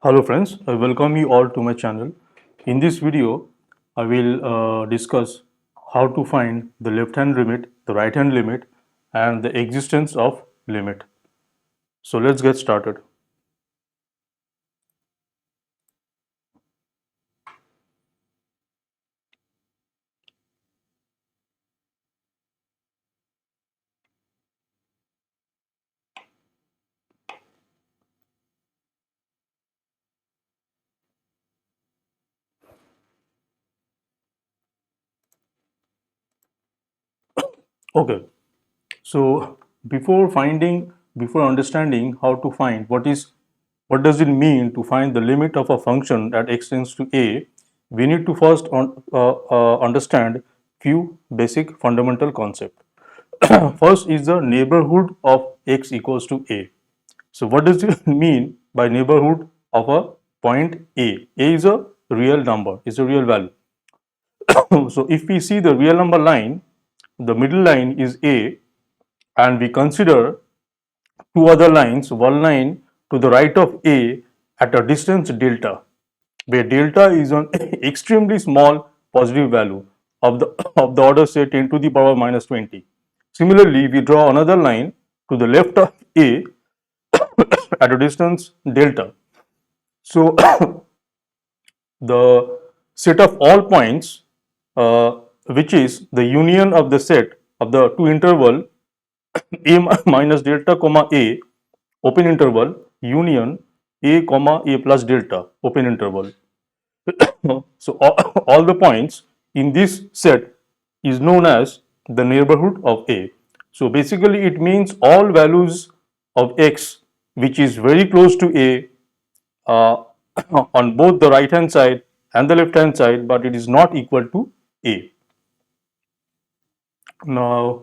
Hello friends, I welcome you all to my channel. In this video, I will discuss how to find the left hand limit, the right hand limit and the existence of limit. So let's get started. Okay, so before understanding how to find what does it mean to find the limit of a function at x tends to a, we need to first understand few basic fundamental concepts. First is the neighborhood of x equals to a. So what does it mean by neighborhood of a point A? A is a real number, is a real value. So if we see the real number line, the middle line is A, and we consider two other lines, one line to the right of A at a distance delta, where delta is an extremely small positive value of the order say 10 to the power minus 20. Similarly, we draw another line to the left of A at a distance delta. So the set of all points, which is the union of the set of the two interval a minus delta comma a open interval union a comma a plus delta open interval. So all the points in this set is known as the neighborhood of a. So basically it means all values of x which is very close to a on both the right hand side and the left hand side, but it is not equal to a. Now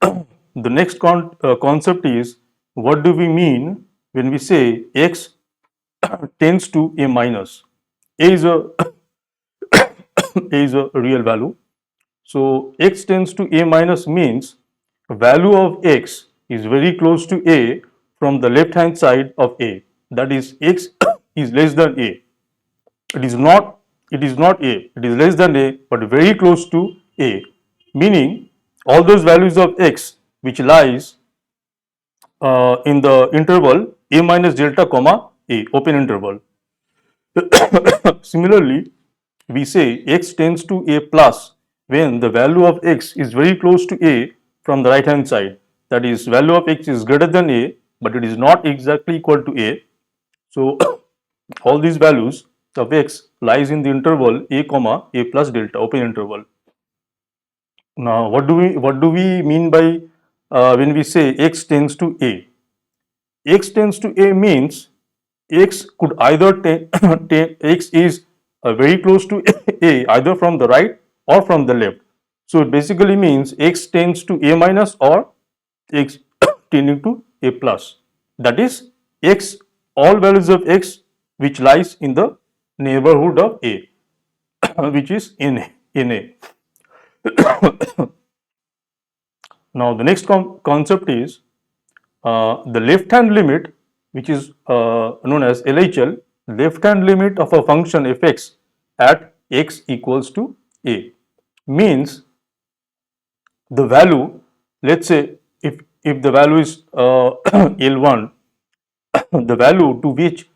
the next concept is, what do we mean when we say x tends to a minus? A is a a is a real value. So x tends to a minus means value of x is very close to a from the left hand side of a. That is, x is less than a. It is not a, it is less than a but very close to a, meaning all those values of x which lies in the interval a minus delta comma a open interval. Similarly, we say x tends to a plus when the value of x is very close to a from the right hand side. That is, value of x is greater than a but it is not exactly equal to a. So all these values of x lies in the interval a comma a plus delta open interval. Now what do we mean by when we say x tends to a? X tends to a means x could either x is very close to a either from the right or from the left. So it basically means x tends to a minus or x tending to a plus. That is, x, all values of x which lies in the neighborhood of a, which is in a. Now the next concept is the left hand limit, which is known as LHL, left hand limit of a function fx at x equals to a, means the value, let's say if the value is L1, the value to which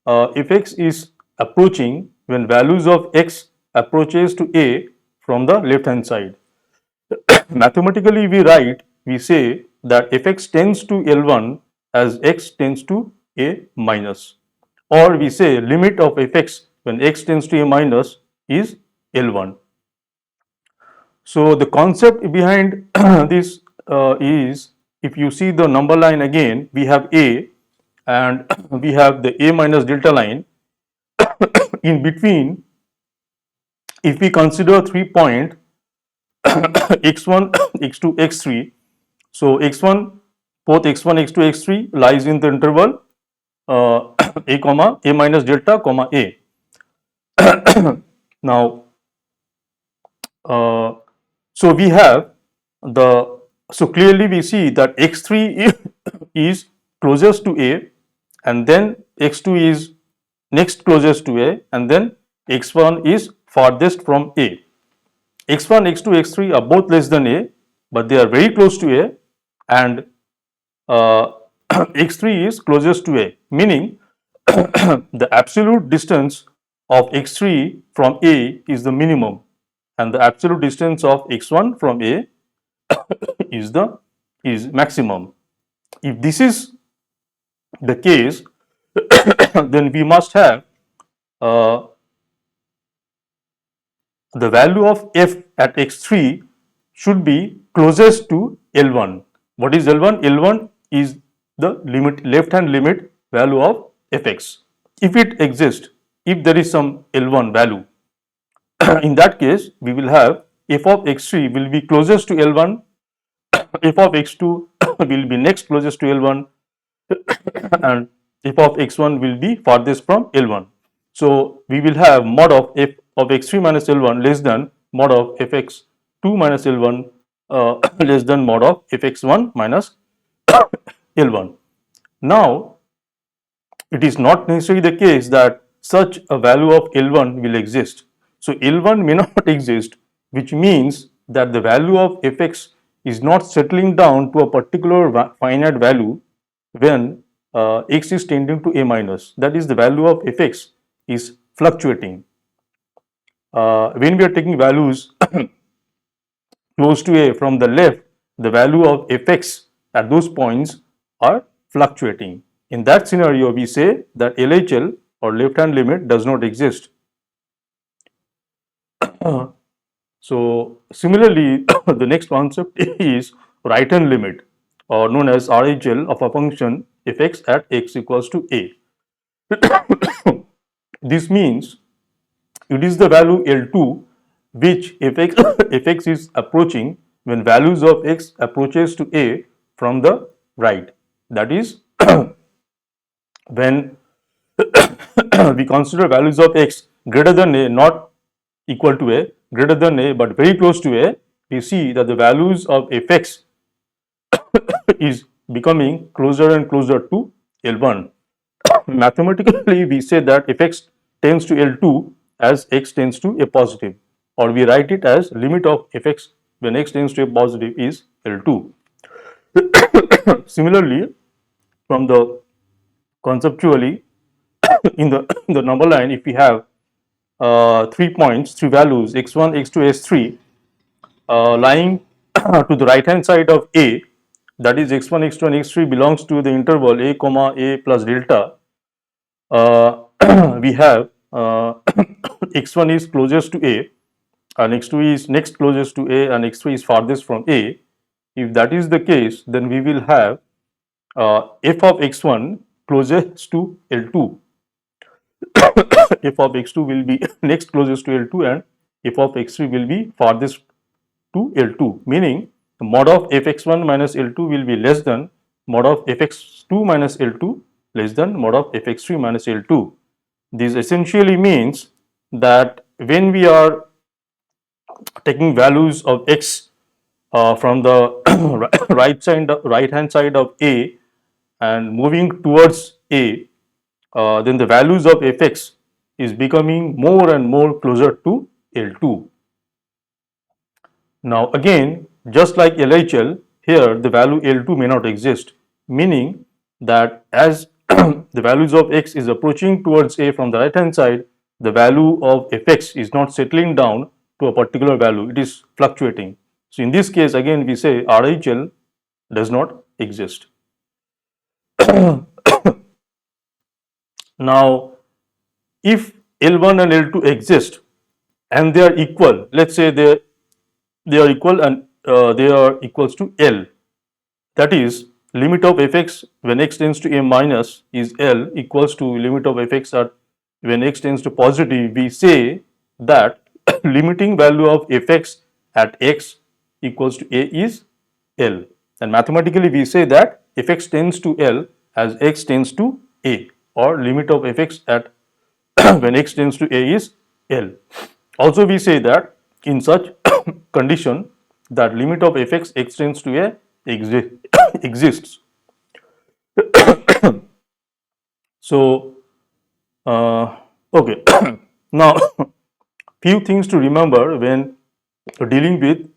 fx is approaching when values of x approaches to a from the left hand side. Mathematically we say that fx tends to L1 as x tends to a minus, or we say limit of fx when x tends to a minus is L1. So the concept behind this is, if you see the number line again, we have a and we have the a minus delta line. In between, if we consider 3 point x1 x2 x3, so x1, both x1 x2 x3 lies in the interval a comma a minus delta comma a. Now so we have the, so clearly we see that x3 is closest to a and then x2 is next closest to A, and then x1 is farthest from A. x1, x2, x3 are both less than A, but they are very close to A, and x3 is closest to A, meaning the absolute distance of x3 from A is the minimum, and the absolute distance of x1 from A is maximum. If this is the case, then we must have uh, the value of f at x3 should be closest to L1. What is L1? L1 is the limit, left hand limit value of fx. If it exists, if there is some L1 value, in that case we will have f of x3 will be closest to L1, f of x2 will be next closest to L1, and f of x1 will be farthest from L1. So we will have mod of f of x3 minus L1 less than mod of fx2 minus L1 less than mod of fx1 minus L1. Now it is not necessarily the case that such a value of L1 will exist. So L1 may not exist, which means that the value of fx is not settling down to a particular finite value when x is tending to a minus. That is, the value of fx is fluctuating. When we are taking values close to a from the left, the value of fx at those points are fluctuating. In that scenario, we say that LHL or left hand limit does not exist. So similarly, the next concept is right hand limit, or known as RHL, of a function fx at x equals to a. This means it is the value L2 which fx is approaching when values of x approaches to a from the right. That is, when we consider values of x greater than a, not equal to a, greater than a but very close to a, we see that the values of fx is becoming closer and closer to L1. Mathematically, we say that fx tends to L2 as x tends to a positive, or we write it as limit of fx when x tends to a positive is L2. Similarly, from the conceptually, in the number line, if we have 3 points, 3 values x1, x2, x3 lying to the right hand side of A, that is x1, x2 and x3 belongs to the interval a comma a plus delta, we have x1 is closest to a and x2 is next closest to a and x3 is farthest from a. If that is the case, then we will have f of x1 closest to L2, f of x2 will be next closest to L2, and f of x3 will be farthest to L2, meaning mod of fx1 minus L2 will be less than mod of fx2 minus L2 less than mod of fx3 minus L2. This essentially means that when we are taking values of x from the right hand side of A and moving towards A, then the values of fx is becoming more and more closer to L2. Now again, just like LHL, here the value L2 may not exist, meaning that as the values of x is approaching towards A from the right hand side, the value of fx is not settling down to a particular value, it is fluctuating. So in this case, again we say RHL does not exist. Now, if L1 and L2 exist and they are equal, let's say they are equal and they are equals to L, that is, limit of fx when x tends to a minus is L equals to limit of fx at when x tends to positive, we say that limiting value of fx at x equals to a is L, and mathematically we say that fx tends to L as x tends to a, or limit of fx at when x tends to a is L. Also we say that in such condition that limit of fx x tends to a exists. So Okay, now few things to remember when dealing with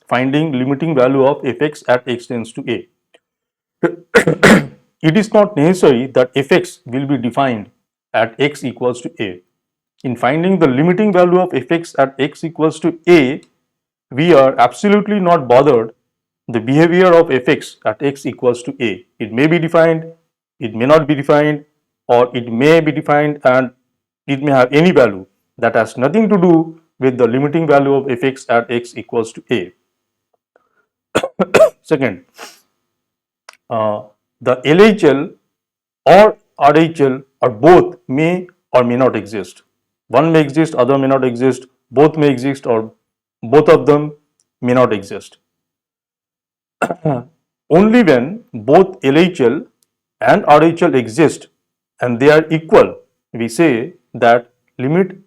finding limiting value of fx at x tends to a. It is not necessary that fx will be defined at x equals to a. In finding the limiting value of fx at x equals to a, we are absolutely not bothered the behavior of fx at x equals to a. It may be defined, it may not be defined, or it may be defined and it may have any value. That has nothing to do with the limiting value of fx at x equals to a. Second, the LHL or RHL or both may or may not exist. One may exist, other may not exist, both may exist, or both of them may not exist. Only when both LHL and RHL exist and they are equal, we say that limit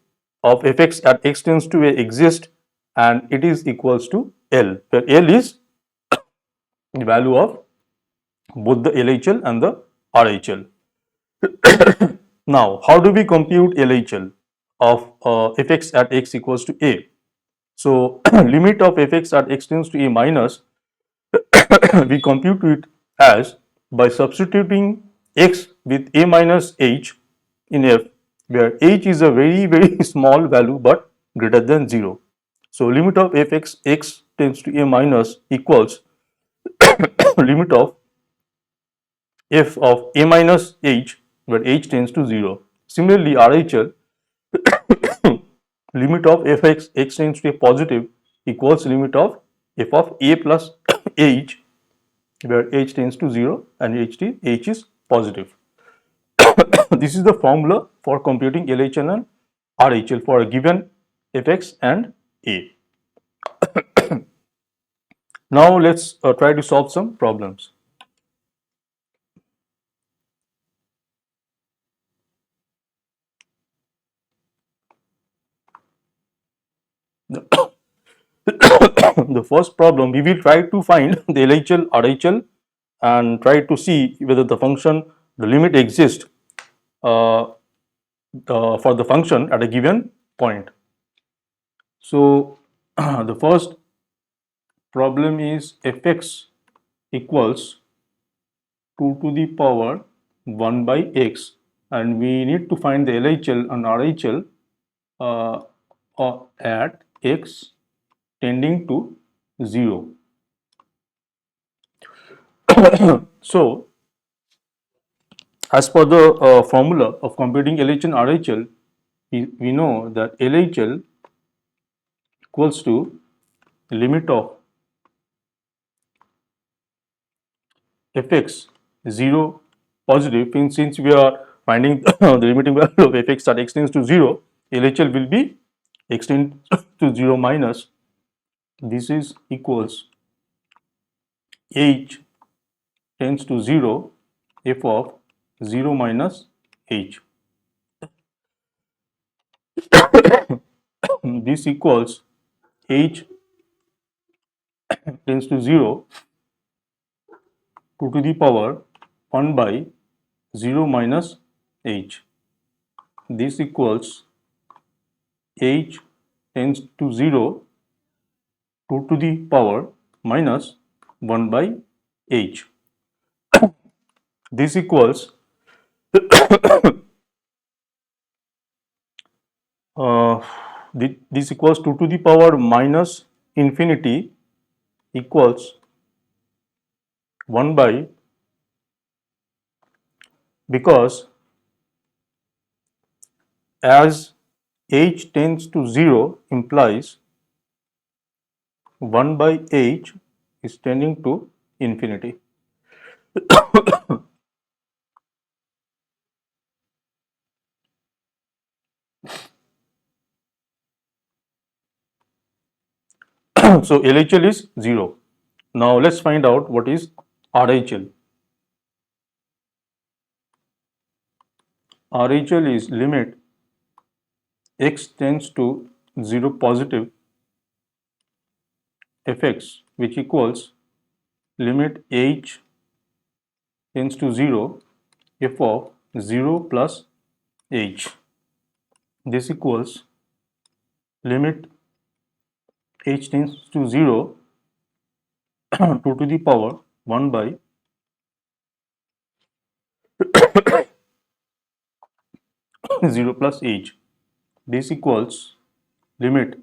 of fx at x tends to a exists and it is equals to L, where L is the value of both the LHL and the RHL. Now, how do we compute LHL of fx at x equals to a? So, limit of fx at x tends to a minus, we compute it as by substituting x with a minus h in f, where h is a very small value but greater than 0. So, limit of fx x tends to a minus equals limit of f of a minus h where h tends to 0. Similarly, RHL limit of fx x tends to a positive equals limit of f of a plus h where h tends to 0 and h is positive. This is the formula for computing LHL and RHL for a given fx and a. Now let's try to solve some problems. The first problem, we will try to find the LHL, RHL and try to see whether the function, the limit exists uh, for the function at a given point. So, the first problem is fx equals 2 to the power 1 by x, and we need to find the LHL and RHL at x tending to 0. So, as per the formula of computing LHL and RHL, we know that LHL equals to limit of fx 0 positive, since we are finding the limiting value of fx at x tends to 0, LHL will be x tends to 0 minus, this is equals h tends to 0 f of 0 minus h. This equals h tends to 0 2 to the power 1 by 0 minus h. This equals h tends to 0 2 to the power minus 1 by h. This equals uh, this equals 2 to the power minus infinity equals 1 by, because as h tends to 0 implies 1 by h is tending to infinity. So LHL is 0. Now let's find out what is RHL. RHL is limit x tends to 0 positive fx, which equals limit h tends to 0 f of 0 plus h. This equals limit h tends to 0 2 to the power 1 by 0 plus h. This equals limit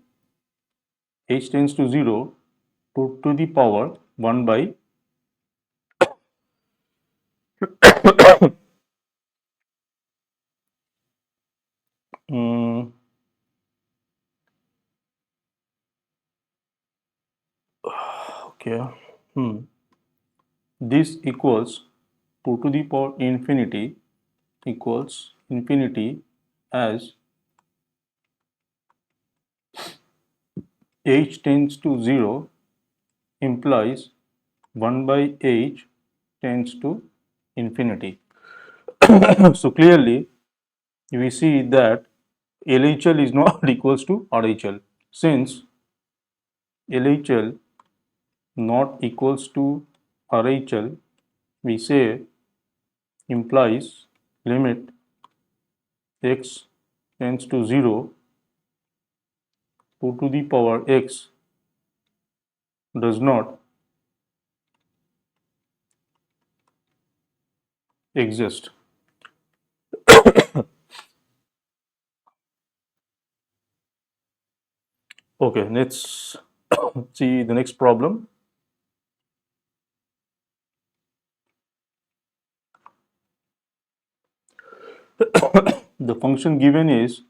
h tends to 0 to the power 1 by um, okay. This equals 2 to the power infinity equals infinity as h tends to 0 implies 1 by h tends to infinity. So clearly we see that LHL is not equals to RHL. Since LHL not equals to RHL, we say implies limit x tends to 0 2 to the power x does not exist. Okay, let's see the next problem. The function given is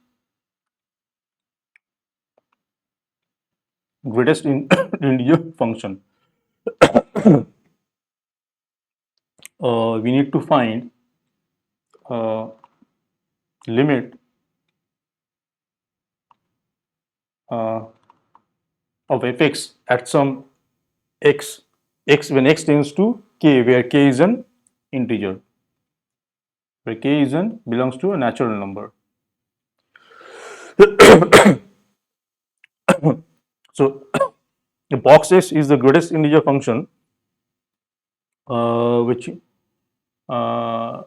greatest integer function. We need to find uh, limit uh, of fx at some x when x tends to k, where k is an integer, where k is an belongs to a natural number. So the box s is the greatest integer function, which uh,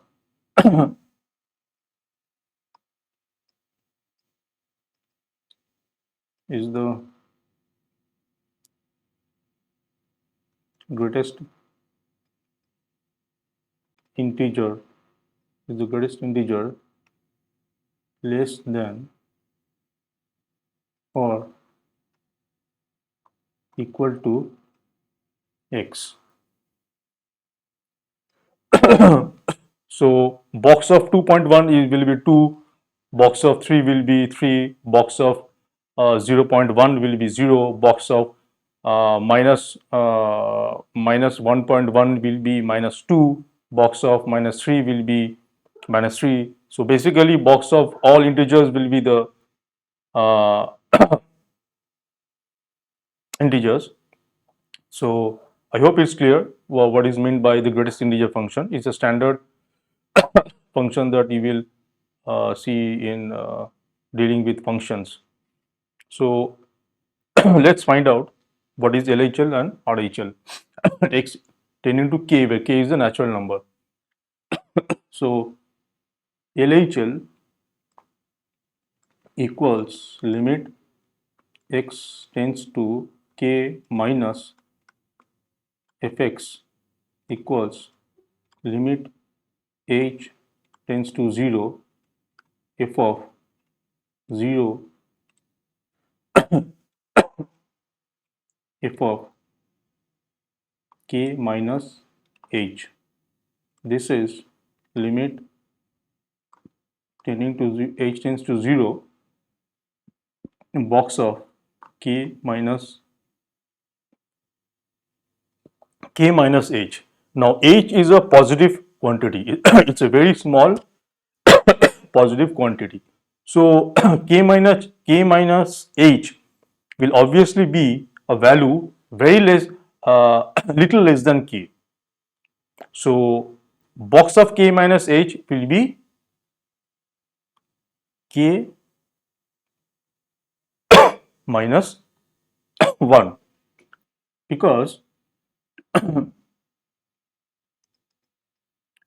is the greatest integer less than or equal to x. So box of 2.1 will be 2, box of 3 will be 3, box of 0.1 will be 0, box of minus 1.1 will be minus 2, box of minus 3 will be minus 3. So basically box of all integers will be the uh, integers. So I hope it's clear what is meant by the greatest integer function. It's a standard function that you will see in dealing with functions. So let's find out what is LHL and RHL at x tending to k, where k is the natural number. So LHL equals limit x tends to k minus fx equals limit h tends to 0 f of 0 f of k minus h. This is limit tending to h tends to 0 in box of k minus h. Now h is a positive quantity. It's a very small positive quantity. So k minus h will obviously be a value very less, little less than k. So box of k minus h will be k minus 1, because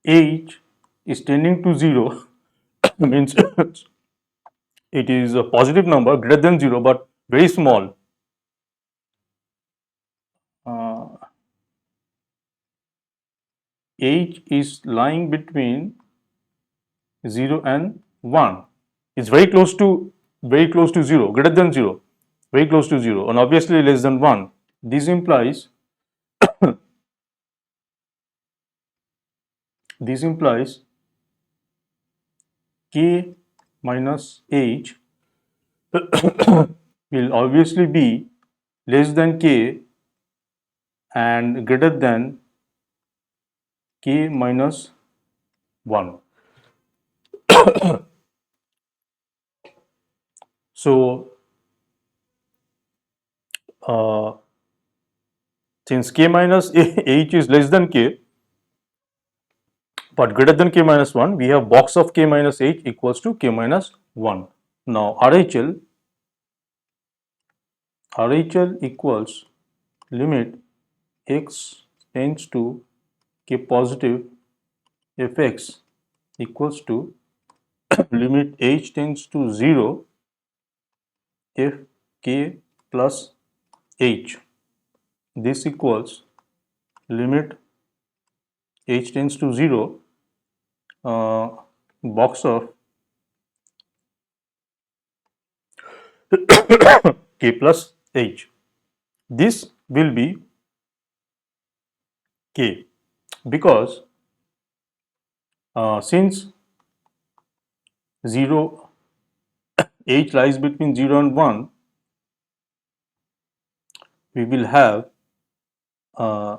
h is tending to 0 means it is a positive number greater than 0 but very small. Uh, H is lying between 0 and 1. It's very close to 0, greater than 0, very close to 0, and obviously less than 1. This implies this implies k minus h will obviously be less than k and greater than k minus 1. So, uh, since k minus h is less than k but greater than k minus 1, we have box of k minus h equals to k minus 1. Now, RHL equals limit x tends to k positive fx equals to limit h tends to 0 if k plus h. This equals limit h tends to 0 box of k plus h. This will be k because since 0 h lies between 0 and 1, we will have uh,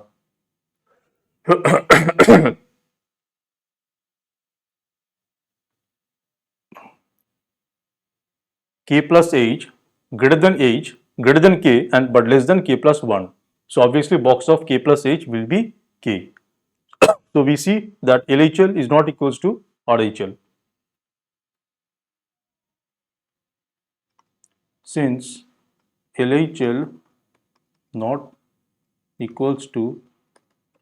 k plus h greater than k and but less than k plus 1. So obviously box of k plus h will be k. So we see that LHL is not equals to RHL. Since LHL not equals to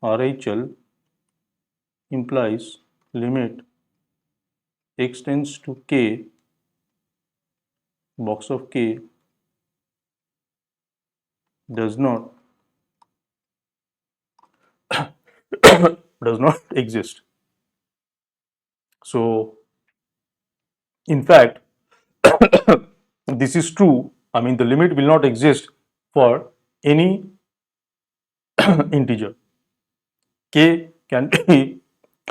RHL implies limit x tends to k box of k does not does not exist. So in fact this is true. I mean the limit will not exist for any integer. K can be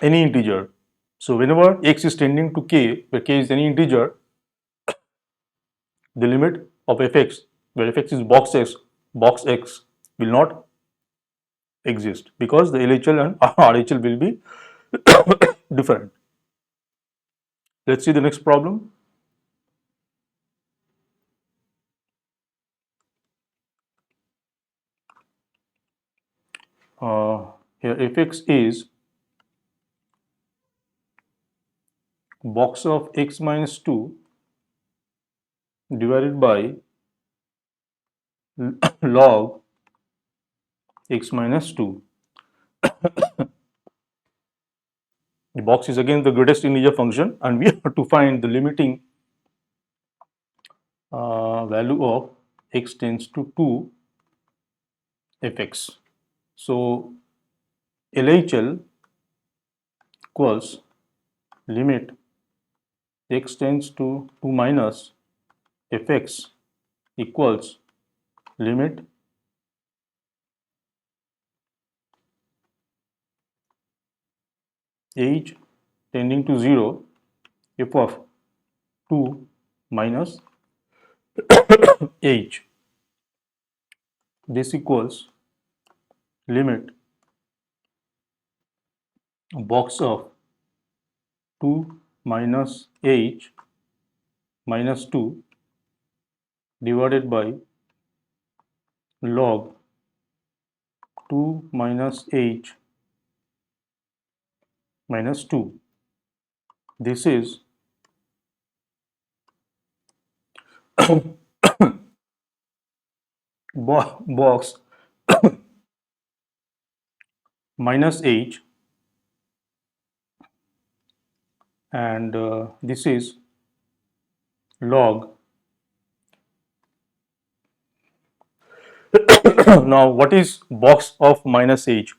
any integer. So whenever x is tending to k, where k is any integer, the limit of fx, where fx is box x will not exist because the LHL and RHL will be different. Let's see the next problem. Here fx is box of x minus 2 divided by log x minus 2. The box is again the greatest integer function and we have to find the limiting value of x tends to 2 fx. So LHL equals limit x tends to 2 minus fx equals limit h tending to 0 f of 2 minus h. This equals limit box of 2 minus h minus 2 divided by log 2 minus h minus 2. This is box minus h and this is log. Now what is box of minus h?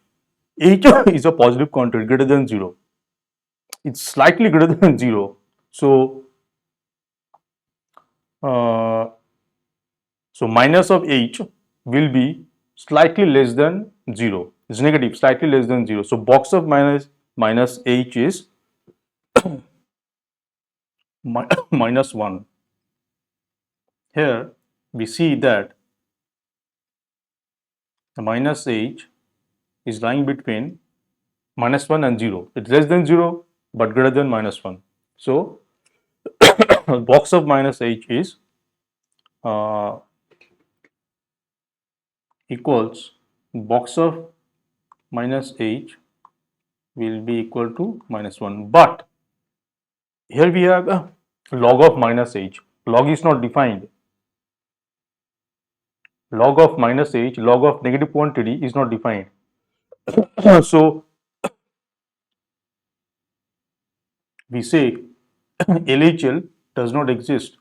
H is a positive quantity greater than 0. It's slightly greater than 0. So uh, so minus of h will be slightly less than 0. It's negative, slightly less than 0. So box of minus h is minus 1. Here we see that the minus h is lying between minus 1 and 0. It's less than 0 but greater than minus 1. So box of minus h is uh, equals box of minus h will be equal to minus 1. But here we have a log of minus h. Log is not defined. Log of minus h, log of negative quantity is not defined. So we say LHL does not exist.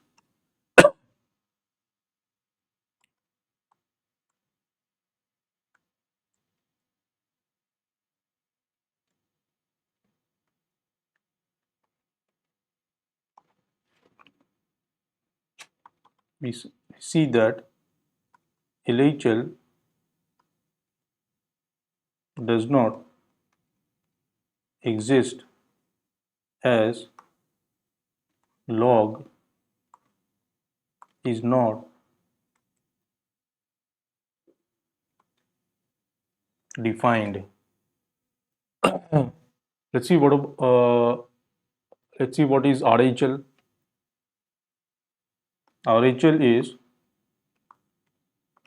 We see that LHL does not exist as log is not defined. Let's see what let's see what is RHL. RHL is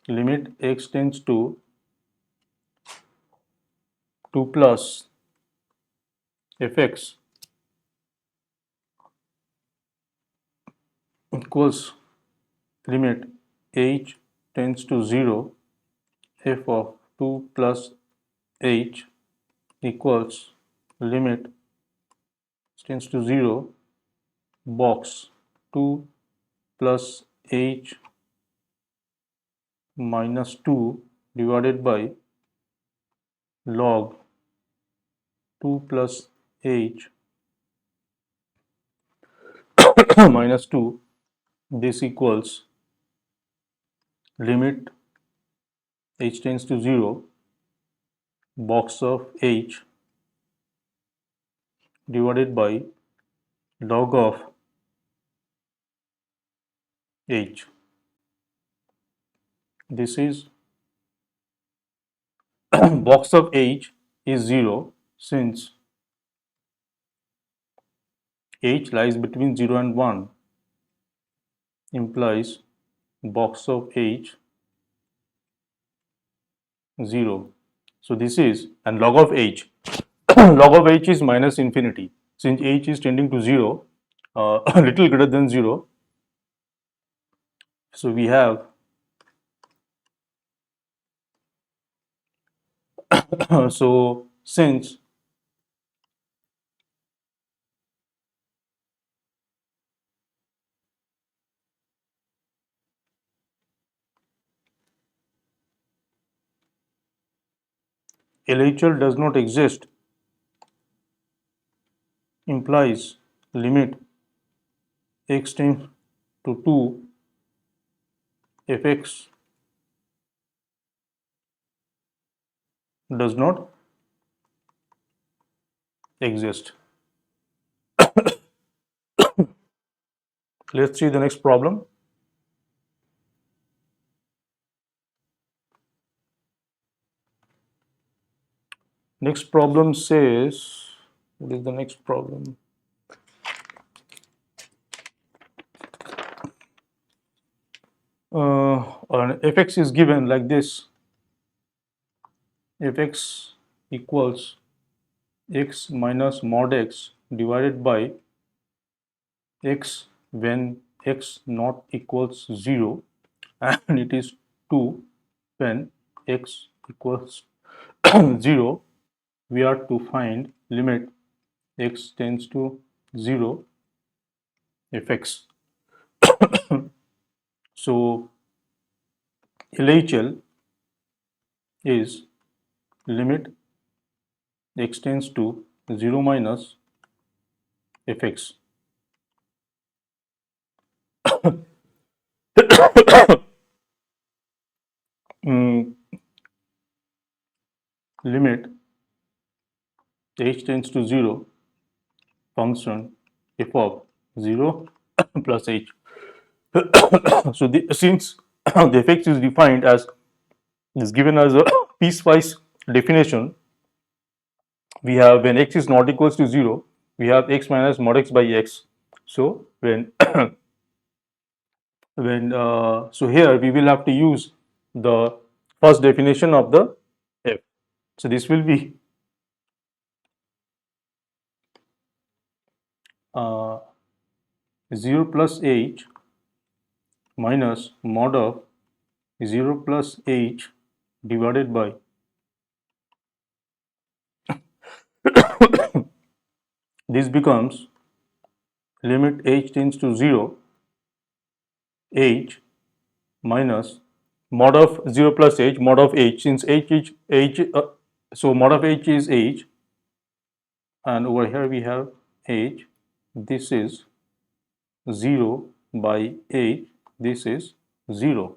limit x tends to 2 plus fx equals limit h tends to 0 f of 2 plus h equals limit tends to 0 box 2 plus h minus 2 divided by log 2 plus h minus 2. This equals limit h tends to 0 box of h divided by log of h. This is box of h is 0 since h lies between 0 and 1 implies box of h 0. So this is and log of h log of h is minus infinity since h is tending to 0 a little greater than 0. So we have so since LHL does not exist implies limit x tends to 2 fx does not exist. Let's see the next problem. Next problem says, what is the next problem? Fx is given like this. Fx equals x minus mod x divided by x when x not equals 0 and it is 2 when x equals 0. We are to find limit x tends to 0 fx. So LHL is limit x tends to 0 minus fx. Mm, limit h tends to 0 function f of 0 plus h. So since the fx is defined as is given as a piecewise definition, we have when x is not equals to 0, we have x minus mod x by x. So when so here we will have to use the first definition of the f. So this will be 0 plus h minus mod of 0 plus h divided by this becomes limit h tends to 0 h minus mod of 0 plus h mod of h, since h is h, so mod of h is h, and over here we have h, this is 0 by h, this is 0.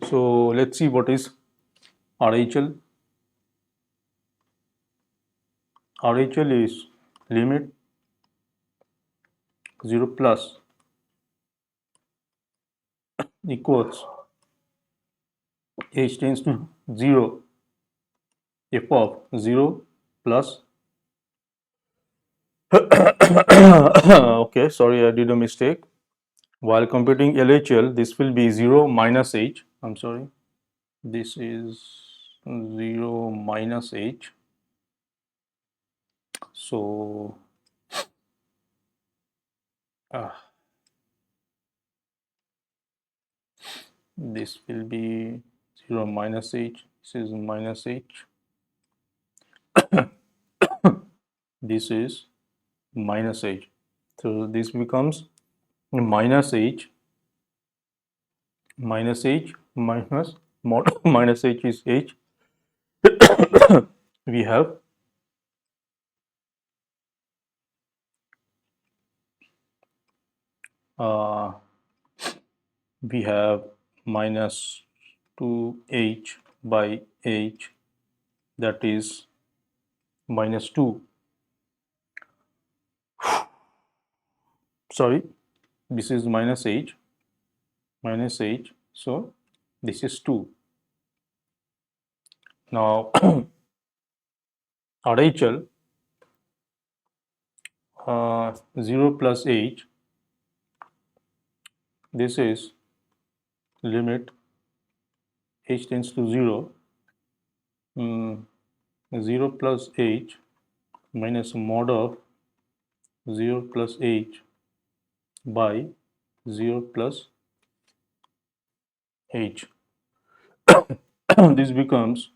So let's see what is RHL. RHL is limit 0 plus equals h tends to 0 f of 0 plus okay, sorry, I did a mistake. While computing LHL, this will be 0 minus h. I'm sorry. This is 0 minus h. So this will be 0 minus h. This is minus h. This is minus h. So this becomes minus h minus h minus mod minus h is h. We have uh, we have minus 2h by h, that is minus 2. Sorry, this is minus h, so this is 2. Now RHL 0 plus h, this is limit h tends to 0, 0 plus h minus mod of 0 plus h by 0 plus h. This becomes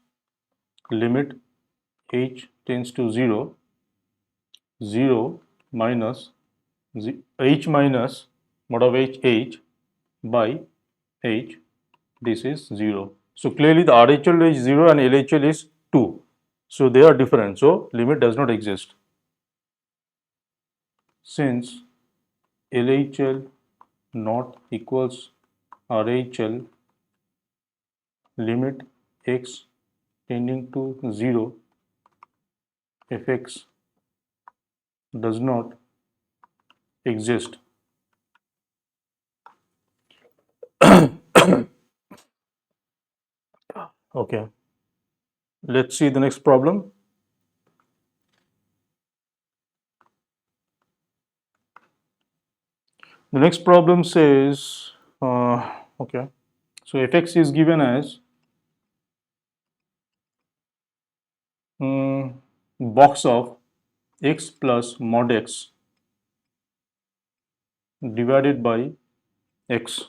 limit h tends to 0, 0 minus h minus mod of h by h, this is 0. So clearly the RHL is 0 and LHL is 2. So they are different. So limit does not exist. Since LHL not equals RHL, limit x tending to 0 fx does not exist. Okay, let's see the next problem. The next problem says, okay, so fx is given as box of x plus mod x divided by x,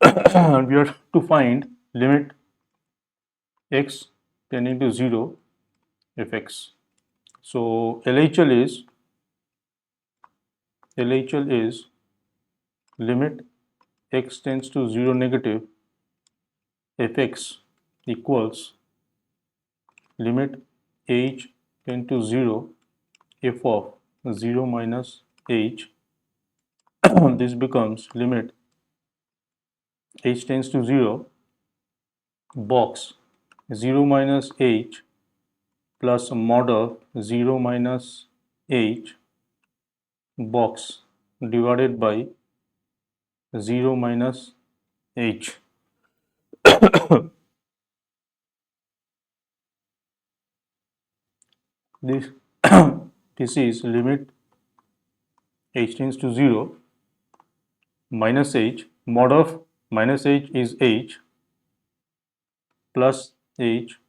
and we are to find limit x tending to 0 fx. So LHL is limit x tends to 0 negative fx equals limit h tend to 0 f of 0 minus h. This becomes limit h tends to 0 box 0 minus h plus mod of 0 minus h box divided by 0 minus h. This this is limit h tends to 0 minus h mod of minus h is h plus h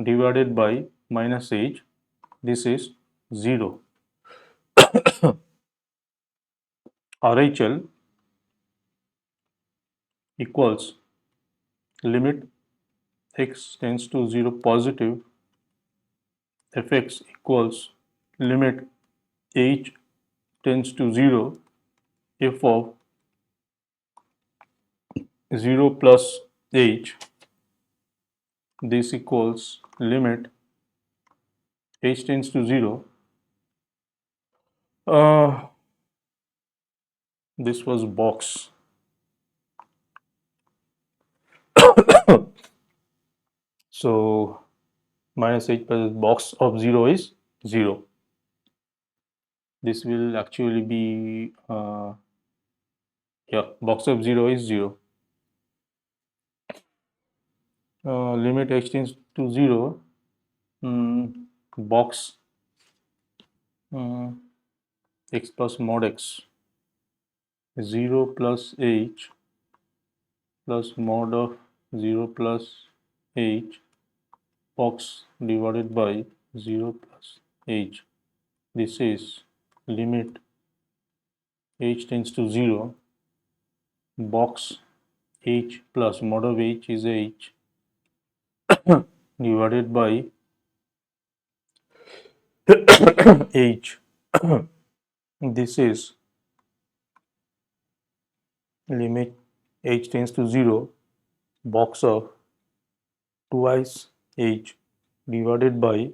divided by minus h. This is 0. RHL equals limit x tends to 0 positive fx equals limit h tends to 0 f of 0 plus h. This equals limit h tends to 0. Uh, this was box. So minus h plus box of 0 is 0. This will actually be yeah, box of 0 is 0. Limit h tends to 0 box x plus mod x 0 plus h plus mod of 0 plus h box divided by 0 plus h. This is limit h tends to 0 box h plus mod of h is h divided by h. This is limit h tends to 0 box of twice h divided by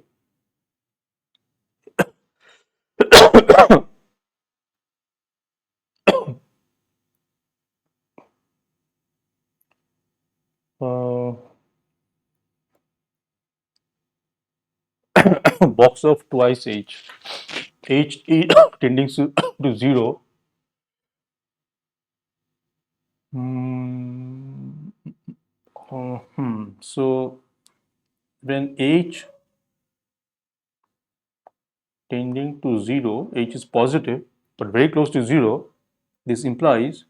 uh, box of twice h. H tending to 0. So when h tending to 0, h is positive but very close to 0, this implies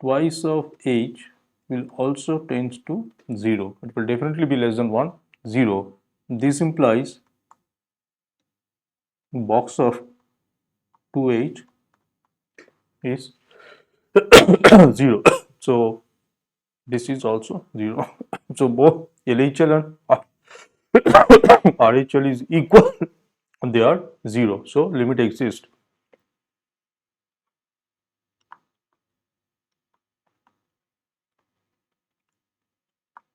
twice of h will also tend to 0. It will definitely be less than 1, 0. This implies box of 2h is 0. So this is also 0. So both LHL and RHL is equal. They are 0. So limit exists.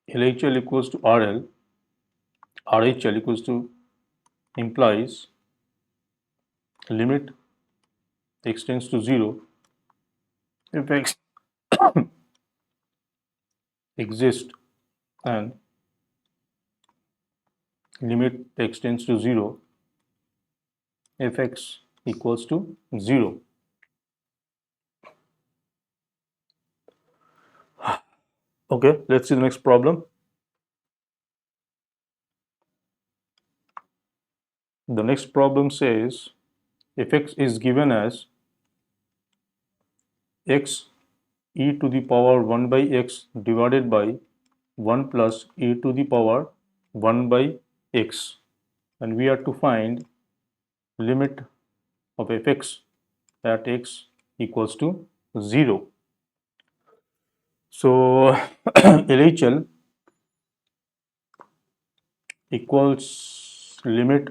LHL equals to RL. RHL equals to implies limit x tends to 0 if x exists and limit x tends to 0 if x equals to 0. Okay, let's see the next problem. The next problem says if x is given as x e to the power 1 by x divided by 1 plus e to the power 1 by x, and we are to find limit of fx at x equals to 0. So LHL equals limit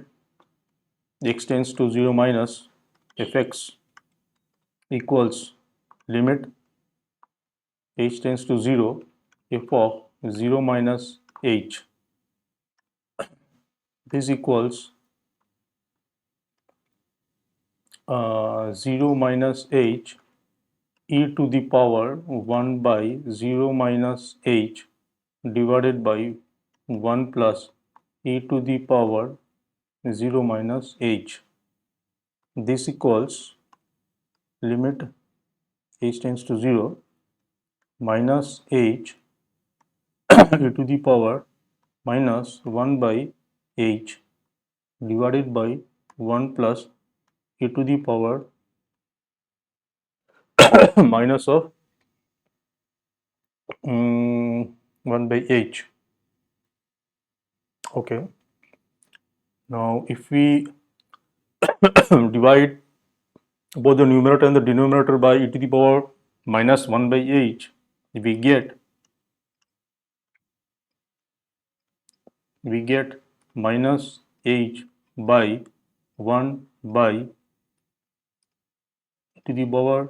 x tends to 0 minus fx equals limit h tends to 0 f of 0 minus h. This equals 0 minus h e to the power 1 by 0 minus h divided by 1 plus e to the power 0 minus h. This equals limit h tends to 0 minus h e to the power minus 1 by h divided by 1 plus e to the power minus of 1 by h. Okay. Now if we divide both the numerator and the denominator by e to the power minus 1 by h, we get minus h by 1 by e to the power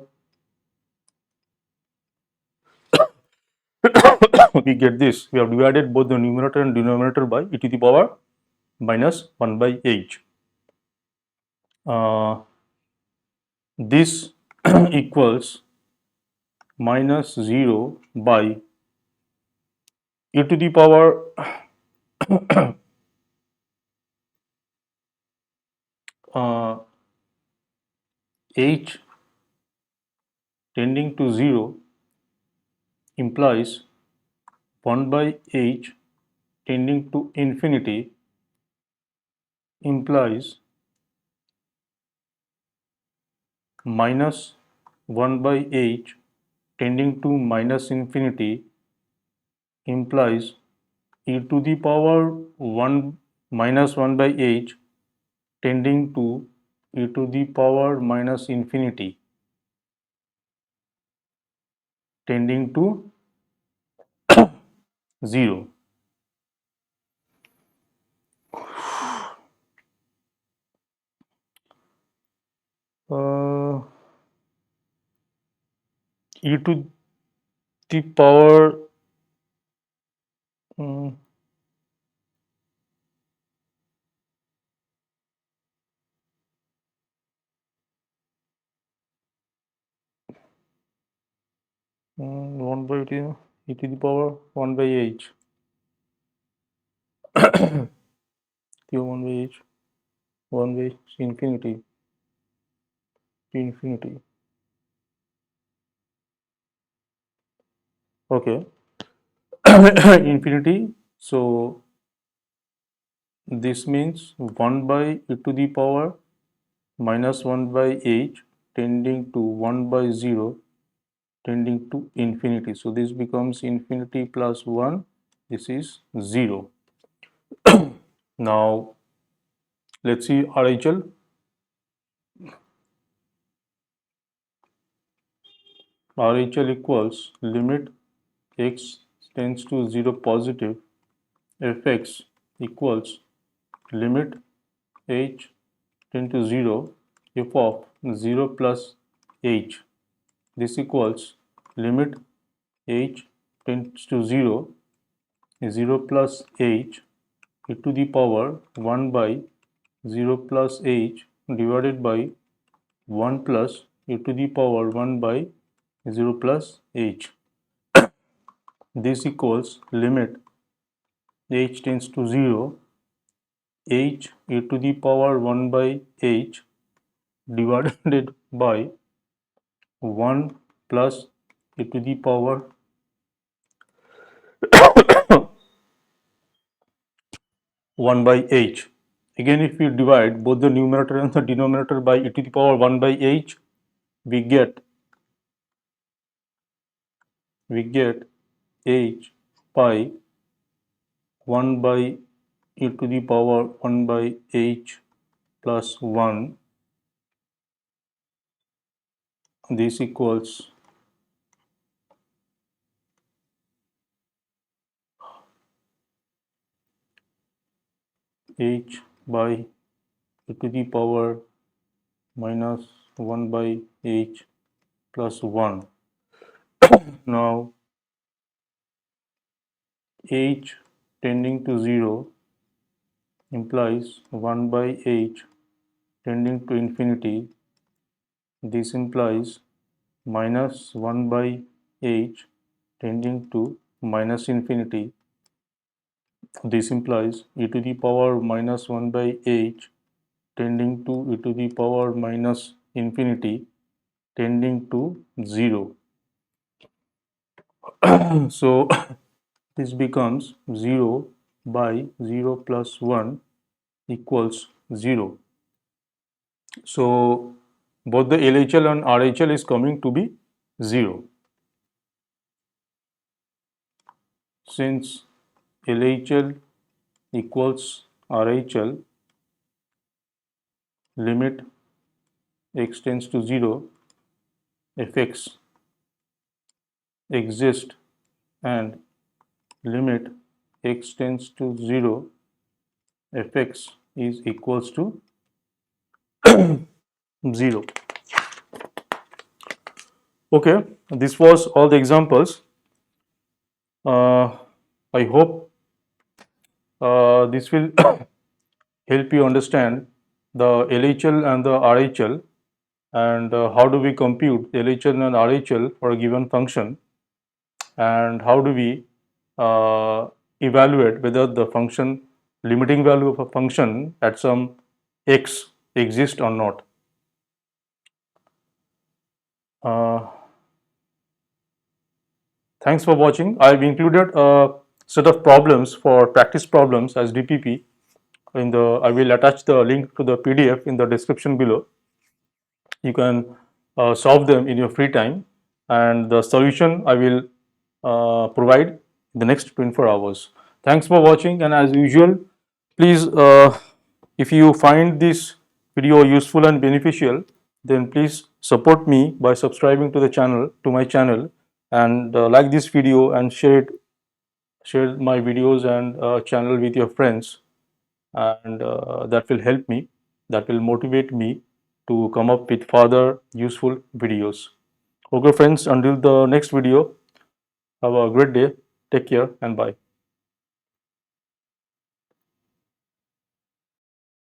we get this. We have divided both the numerator and denominator by e to the power minus 1 by h. This equals minus 0 by e to the power h tending to 0 implies 1 by h tending to infinity implies minus 1 by h tending to minus infinity implies e to the power 1 minus 1 by h tending to e to the power minus infinity tending to 0. E to the power 1 by e to the power 1 by h 1 by h 1 by infinity to infinity. Okay. Infinity. So this means 1 by e to the power minus 1 by h tending to 1 by 0 tending to infinity. So this becomes infinity plus 1. This is 0. Now let's see RHL. RHL equals limit x tends to 0 positive fx equals limit h tend to 0 f of 0 plus h. This equals limit h tends to 0 0 plus h e to the power 1 by 0 plus h divided by 1 plus e to the power 1 by 0 plus h. This equals limit h tends to 0 h e to the power 1 by h divided by 1 plus e to the power 1 by h. Again, if we divide both the numerator and the denominator by e to the power 1 by h, we get h by 1 by e to the power 1 by h plus 1. This equals h by e to the power minus 1 by h plus 1. Now h tending to 0 implies 1 by h tending to infinity. This implies minus 1 by h tending to minus infinity. This implies e to the power minus 1 by h tending to e to the power minus infinity tending to 0. So this becomes 0 by 0 plus 1 equals 0. So both the LHL and RHL is coming to be 0. Since LHL equals RHL, limit x tends to 0, fx exists, and limit x tends to 0, fx is equals to 0. Okay, this was all the examples. I hope this will help you understand the LHL and the RHL, and how do we compute LHL and RHL for a given function, and how do we evaluate whether the function limiting value of a function at some x exists or not. Uh, Thanks for watching. I've included a set of problems for practice problems as DPP. I will attach the link to the PDF in the description below. You can solve them in your free time, and the solution I will provide in the next 24 hours. Thanks for watching, and as usual, please, if you find this video useful and beneficial, then please support me by subscribing to the channel, to my channel, and like this video and share my videos and channel with your friends, and that will help me, that will motivate me to come up with further useful videos. Okay friends, until the next video, have a great day, take care and bye.